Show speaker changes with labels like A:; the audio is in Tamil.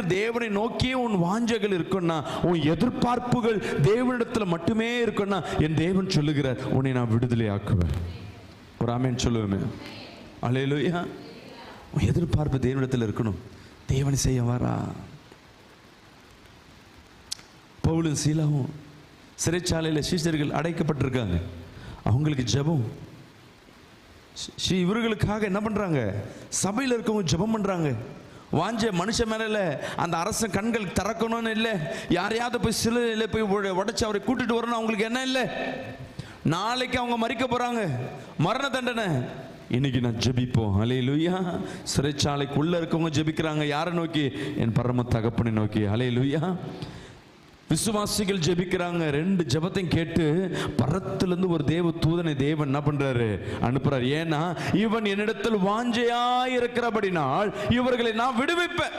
A: இருதயத்தில் தேவனை நோக்கியே உன் வாஞ்சைகள் இருக்குன்னா, உன் எதிர்பார்ப்புகள் தேவனிடத்தில் மட்டுமே இருக்குன்னா, என் தேவன் சொல்லுகிறார், உன்னை நான் விடுதலை ஆக்குவேன். ஒரு ஆமென் சொல்லுவேன். அல்லேலூயா. உன் எதிர்பார்ப்பு தேவனிடத்தில் இருக்கணும். தேவனை செய்ய வரா. பவுலும் சீலாவும் சிறைச்சாலையில் சீஷர்கள் அடைக்கப்பட்டிருக்காங்க. அவங்களுக்கு ஜெபம். இவர்களுக்காக என்ன பண்றாங்க? சபையில் இருக்கவங்க ஜெபம் பண்றாங்க. வாஞ்ச மனுஷன் மேல அந்த அரசன் கண்கள் திறக்கணும்னு இல்லை, யாரையாவது போய் சிலையில போய் உடைச்சு அவரை கூட்டிட்டு வரணும். அவங்களுக்கு என்ன இல்லை, நாளைக்கு அவங்க மரிக்க போறாங்க, மரண தண்டனை. இன்னைக்கு நான் ஜெபிப்போம். அல்லேலூயா. சிறைச்சாலைக்குள்ள இருக்கவங்க ஜெபிக்கிறாங்க. யாரை நோக்கி? என் பரம தகப்பனை நோக்கி. அல்லேலூயா. விசுவாசிகள் ஜெபிக்கிறாங்க. 2 ஜெபத்தையும் கேட்டு பரத்திலிருந்து ஒரு தேவ தூதனை தேவன் என்ன பண்றாரு? அனுப்புறாரு. ஏன்னா இவன் என்னிடத்தில் வாஞ்சையாய் இருக்கிறபடினால் இவர்களை நான் விடுவிப்பேன்.